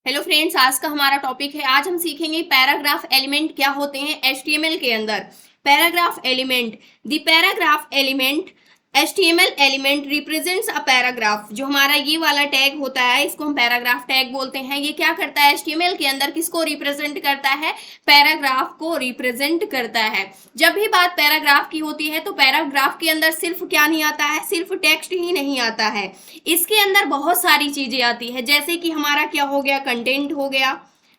Hello friends, आज का हमारा टॉपिक है। आज हम सीखेंगे पैराग्राफ एलिमेंट क्या होते हैं एचटीएमएल के अंदर। Paragraph element, the paragraph element, HTML element represents a paragraph. जो हमारा ये वाला टैग होता है इसको हम पैराग्राफ टैग बोलते हैं। ये क्या करता है एचटीएमएल के अंदर, किसको रिप्रेजेंट करता है? पैराग्राफ को रिप्रेजेंट करता है। जब भी बात पैराग्राफ की होती है तो पैराग्राफ के अंदर सिर्फ क्या नहीं आता है, सिर्फ टेक्स्ट ही नहीं आता है, इसके अंदर बहुत सारी चीजें आती है। जैसे कि हमारा क्या हो गया, कंटेंट हो गया।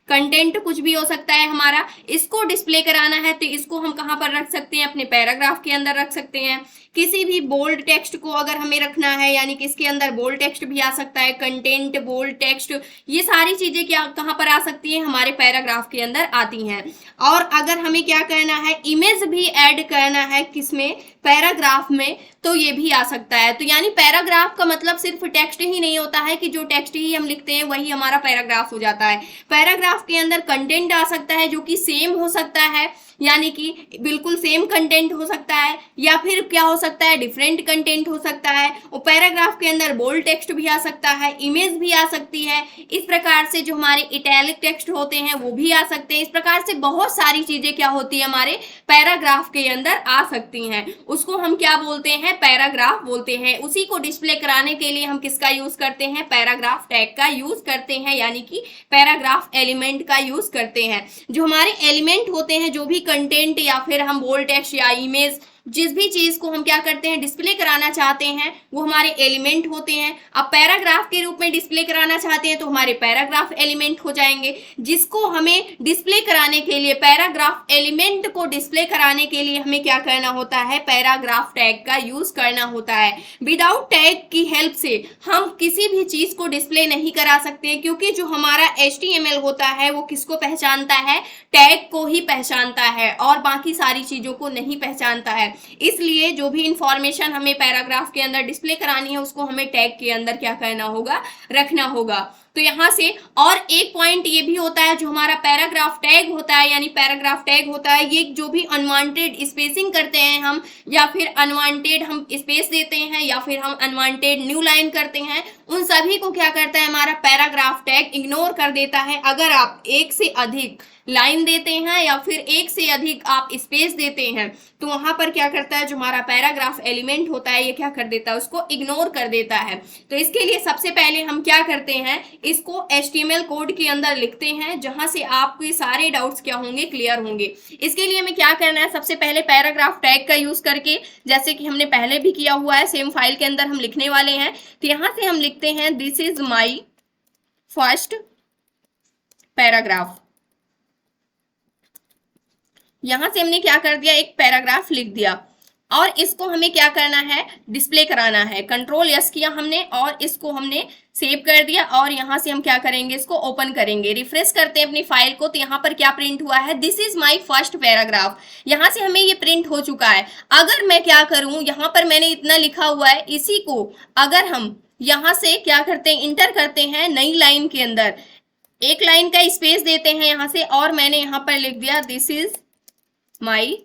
कंटेंट कुछ भी हो सकता है हमारा, इसको डिस्प्ले कराना है तो इसको हम कहां पर रख सकते हैं, अपने पैराग्राफ के अंदर रख सकते हैं। किसी भी बोल्ड टेक्स्ट को अगर हमें रखना है, यानी कि इसके अंदर बोल्ड टेक्स्ट भी आ सकता है, कंटेंट, बोल्ड टेक्स्ट, ये सारी चीजें क्या कहां पर आ सकती हैं, हमारे पैराग्राफ के अंदर आती हैं। और अगर हमें क्या करना है, इमेज भी ऐड करना है किसमें, पैराग्राफ में, तो ये भी आ सकता है। तो यानी पैराग्राफ का मतलब सिर्फ टेक्स्ट ही नहीं होता है कि जो टेक्स्ट ही हम लिखते हैं वही हमारा पैराग्राफ हो जाता है। पैराग्राफ के अंदर कंटेंट आ सकता है जो कि सेम हो सकता है, यानी कि बिल्कुल सेम कंटेंट हो सकता है, या फिर क्या हो सकता है, डिफरेंट कंटेंट हो सकता है। और पैराग्राफ के अंदर बोल्ड टेक्स्ट भी आ सकता है, इमेज भी आ सकती है। इस प्रकार से जो हमारे इटैलिक टेक्स्ट होते हैं वो भी आ सकते हैं। इस प्रकार से बहुत सारी चीजें क्या होती है हमारे पैराग्राफ के अंदर आ सकती हैं। उसको हम क्या बोलते हैं, पैराग्राफ बोलते हैं। उसी को डिस्प्ले कराने के लिए हम किसका यूज करते हैं, पैराग्राफ टैग का यूज करते हैं, यानी कि पैराग्राफ एलिमेंट का यूज करते हैं। जो हमारे एलिमेंट होते हैं, जो भी कंटेंट या फिर हम बोल्ड टेक्स्ट या इमेज, जिस भी चीज को हम क्या करते हैं डिस्प्ले कराना चाहते हैं वो हमारे एलिमेंट होते हैं। अब पैराग्राफ के रूप में डिस्प्ले कराना चाहते हैं तो हमारे पैराग्राफ एलिमेंट हो जाएंगे। जिसको हमें डिस्प्ले कराने के लिए, पैराग्राफ एलिमेंट को डिस्प्ले कराने के लिए हमें क्या करना होता है, पैराग्राफ टैग का यूज करना होता है। विदाउट टैग की हेल्प से हम किसी भी चीज को डिस्प्ले नहीं करा सकते, क्योंकि जो हमारा HTML होता है वो किसको पहचानता है, टैग को ही पहचानता है और बाकी सारी चीजों को नहीं पहचानता है। इसलिए जो भी इंफॉर्मेशन हमें पैराग्राफ के अंदर डिस्प्ले करानी है उसको हमें टैग के अंदर क्या करना होगा, रखना होगा। तो यहां से और एक पॉइंट ये भी होता है, जो हमारा पैराग्राफ टैग होता है, यानी पैराग्राफ टैग होता है, ये जो भी अनवांटेड स्पेसिंग करते हैं हम, या फिर अनवांटेड हम स्पेस देते हैं, या फिर हम अनवांटेड न्यू लाइन करते हैं, उन सभी को क्या करता है हमारा पैराग्राफ टैग इग्नोर कर देता है। अगर आप एक से अधिक लाइन देते हैं या फिर एक से अधिक आप स्पेस देते हैं तो वहां पर क्या करता है, जो हमारा पैराग्राफ एलिमेंट होता है ये क्या कर देता है, उसको इग्नोर कर देता है। तो इसके लिए सबसे पहले हम क्या करते हैं, इसको HTML कोड के अंदर लिखते हैं, जहां से आपके सारे डाउट्स क्या होंगे, क्लियर होंगे। इसके लिए हमें क्या करना है, सबसे पहले पैराग्राफ टैग का यूज करके, जैसे कि हमने पहले भी किया हुआ है, सेम फाइल के अंदर हम लिखने वाले हैं। तो यहां से हम लिखते हैं this is my first paragraph. यहां से हमने क्या कर दिया, एक पैराग्राफ लिख दिया और इसको हमें क्या करना है, डिस्प्ले कराना है। कंट्रोल यस किया हमने और इसको हमने सेव कर दिया और यहां से हम क्या करेंगे, इसको ओपन करेंगे, रिफ्रेश करते हैं अपनी फाइल को। तो यहां पर क्या प्रिंट हुआ है, this is my first paragraph. यहां से हमें ये प्रिंट हो चुका है। अगर मैं क्या करूं, यहां पर मैंने इतना लिखा हुआ है, इसी को अगर हम यहां से क्या करते हैं, इंटर करते हैं नई लाइन के अंदर, एक लाइन का स्पेस देते हैं यहां से, और मैंने यहां पर लिख दिया this is my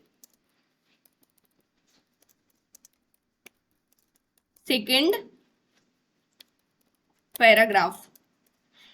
second paragraph.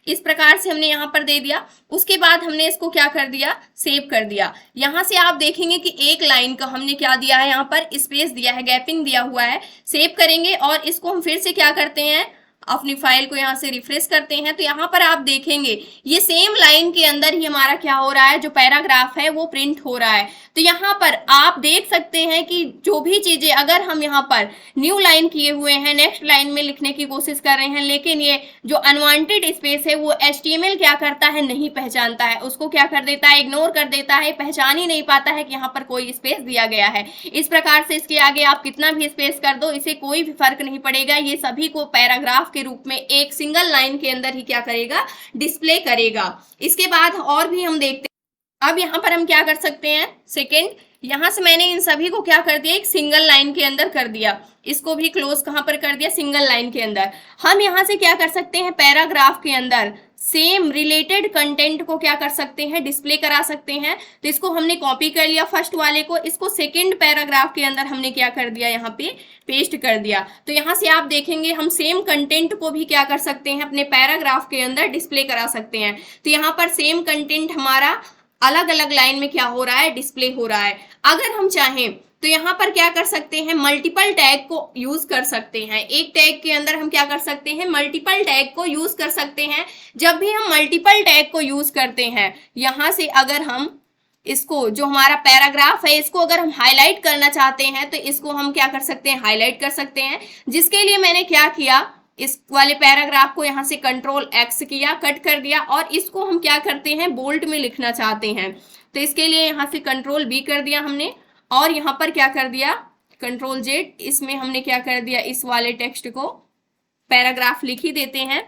इस प्रकार से हमने यहां पर दे दिया। उसके बाद हमने इसको क्या कर दिया, सेव कर दिया। यहां से आप देखेंगे कि एक लाइन का हमने क्या दिया है, यहां पर स्पेस दिया है, गैपिंग दिया हुआ है। सेव करेंगे और इसको हम फिर से क्या करते हैं, अपनी फाइल को यहां से रिफ्रेश करते हैं। तो यहां पर आप देखेंगे ये सेम लाइन के अंदर ही हमारा क्या हो रहा है, जो पैराग्राफ है वो प्रिंट हो रहा है। तो यहां पर आप देख सकते हैं कि जो भी चीजें अगर हम यहां पर न्यू लाइन किए हुए हैं, नेक्स्ट लाइन में लिखने की कोशिश कर रहे हैं, लेकिन ये जो अनवांटेड स्पेस है वो HTML क्या करता है, नहीं पहचानता है, उसको क्या कर देता है, इग्नोर कर देता है, पहचान ही नहीं पाता है कि यहाँ पर कोई स्पेस दिया गया है। इस प्रकार से इसके आगे आप कितना भी स्पेस कर दो, इसे कोई भी फर्क नहीं पड़ेगा, ये सभी को पैराग्राफ के रूप में एक सिंगल लाइन के अंदर ही क्या करेगा, डिस्प्ले करेगा। इसके बाद और भी हम देखते हैं। अब यहां पर हम क्या कर सकते हैं, सेकंड, यहां से मैंने इन सभी को क्या कर दिया, एक सिंगल लाइन के अंदर कर दिया। इसको भी क्लोज कहां पर कर दिया, सिंगल लाइन के अंदर। हम यहां से क्या कर सकते हैं, पैराग्राफ के अंदर सेम रिलेटेड कंटेंट को क्या कर सकते हैं, डिस्प्ले करा सकते हैं। तो इसको हमने कॉपी कर लिया फर्स्ट वाले को, इसको सेकंड पैराग्राफ के अंदर हमने क्या कर दिया, यहाँ पे पेस्ट कर दिया। तो यहाँ से आप देखेंगे हम सेम कंटेंट को भी क्या कर सकते हैं, अपने पैराग्राफ के अंदर डिस्प्ले करा सकते हैं। तो यहाँ पर सेम कंटेंट हमारा अलग अलग लाइन में क्या हो रहा है, डिस्प्ले हो रहा है। अगर हम चाहें तो यहाँ पर क्या कर सकते हैं, मल्टीपल टैग को यूज कर सकते हैं। एक टैग के अंदर हम क्या कर सकते हैं, मल्टीपल टैग को यूज कर सकते हैं। जब भी हम मल्टीपल टैग को यूज करते हैं, यहाँ से अगर हम इसको जो हमारा पैराग्राफ है इसको अगर हम हाईलाइट करना चाहते हैं तो इसको हम क्या कर सकते हैं, हाईलाइट कर सकते हैं। जिसके लिए मैंने क्या किया, इस वाले पैराग्राफ को यहाँ से कंट्रोल एक्स किया, कट कर दिया, और इसको हम क्या करते हैं, बोल्ड में लिखना चाहते हैं। तो इसके लिए यहाँ से कंट्रोल बी कर दिया हमने, और यहाँ पर क्या कर दिया, कंट्रोल जेड, इसमें हमने क्या कर दिया, इस वाले टेक्स्ट को पैराग्राफ लिख ही देते हैं,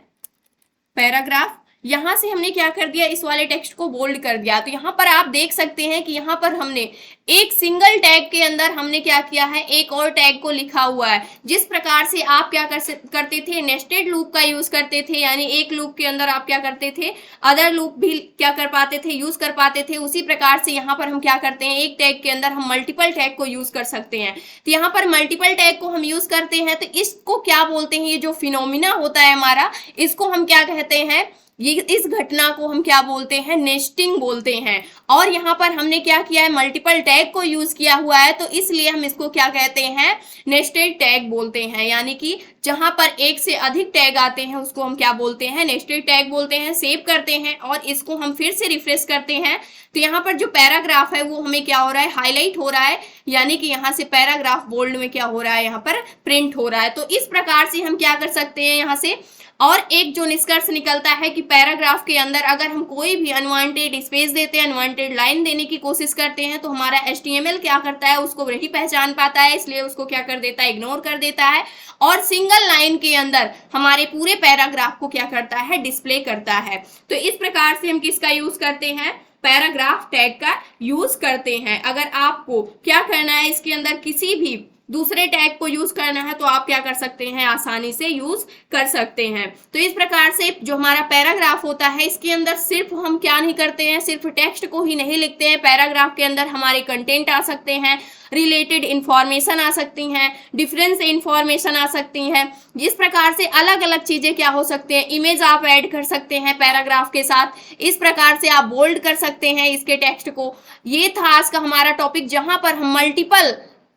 पैराग्राफ। यहां से हमने क्या कर दिया, इस वाले टेक्स्ट को बोल्ड कर दिया। तो यहाँ पर आप देख सकते हैं कि यहाँ पर हमने एक सिंगल टैग के अंदर हमने क्या किया है, एक और टैग को लिखा हुआ है। जिस प्रकार से आप क्या करते थे, नेस्टेड लूप का यूज करते थे, यानी एक लूप के अंदर आप क्या करते थे, अदर लूप भी क्या कर पाते थे, यूज कर पाते थे। उसी प्रकार से यहाँ पर हम क्या करते हैं, एक टैग के अंदर हम मल्टीपल टैग को यूज कर सकते हैं। तो यहाँ पर मल्टीपल टैग को हम यूज करते हैं, तो इसको क्या बोलते हैं, ये जो फिनोमिना होता है हमारा, इसको हम क्या कहते हैं, ये इस घटना को हम क्या बोलते हैं, नेस्टिंग बोलते हैं। और यहाँ पर हमने क्या किया है, मल्टीपल टैग को यूज किया हुआ है, तो इसलिए हम इसको क्या कहते हैं, नेस्टेड टैग बोलते हैं। यानी कि जहां पर एक से अधिक टैग आते हैं उसको हम क्या बोलते हैं, नेस्टेड टैग बोलते हैं। सेव करते हैं और इसको हम फिर से रिफ्रेश करते हैं, तो यहाँ पर जो पैराग्राफ है वो हमें क्या हो रहा है, हाईलाइट हो रहा है, यानी कि यहाँ से पैराग्राफ बोल्ड में क्या हो रहा है, यहाँ पर प्रिंट हो रहा है। तो इस प्रकार से हम क्या कर सकते हैं यहाँ से। और एक जो निष्कर्ष निकलता है कि पैराग्राफ के अंदर अगर हम कोई भी अनवांटेड स्पेस देते हैं, अनवांटेड लाइन देने की कोशिश करते हैं, तो हमारा HTML क्या करता है, उसको वही पहचान पाता है, इसलिए उसको क्या कर देता है, इग्नोर कर देता है, और सिंगल लाइन के अंदर हमारे पूरे पैराग्राफ को क्या करता है, डिस्प्ले करता है। तो इस प्रकार से हम किसका यूज करते हैं, पैराग्राफ टैग का यूज करते हैं। अगर आपको क्या करना है, इसके अंदर किसी भी दूसरे टैग को यूज करना है तो आप क्या कर सकते हैं, आसानी से यूज कर सकते हैं। तो इस प्रकार से जो हमारा पैराग्राफ होता है, इसके अंदर सिर्फ हम क्या नहीं करते हैं, सिर्फ टेक्स्ट को ही नहीं लिखते हैं। पैराग्राफ के अंदर हमारे कंटेंट आ सकते हैं, रिलेटेड इंफॉर्मेशन आ सकती हैं, डिफरेंस इंफॉर्मेशन आ सकती हैं। इस प्रकार से अलग अलग चीजें क्या हो सकते हैं, इमेज आप ऐड कर सकते हैं पैराग्राफ के साथ। इस प्रकार से आप बोल्ड कर सकते हैं इसके टेक्स्ट को। ये था आज का हमारा टॉपिक, जहां पर हम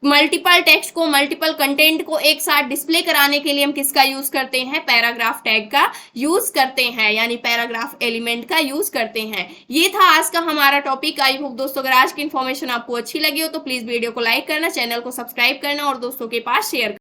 मल्टीपल टेक्स्ट को, मल्टीपल कंटेंट को एक साथ डिस्प्ले कराने के लिए हम किसका यूज करते हैं, पैराग्राफ टैग का यूज करते हैं, यानी पैराग्राफ एलिमेंट का यूज करते हैं। ये था आज का हमारा टॉपिक। आई होप दोस्तों अगर आज की इन्फॉर्मेशन आपको अच्छी लगी हो तो प्लीज वीडियो को लाइक करना, चैनल को सब्सक्राइब करना और दोस्तों के पास शेयर करना।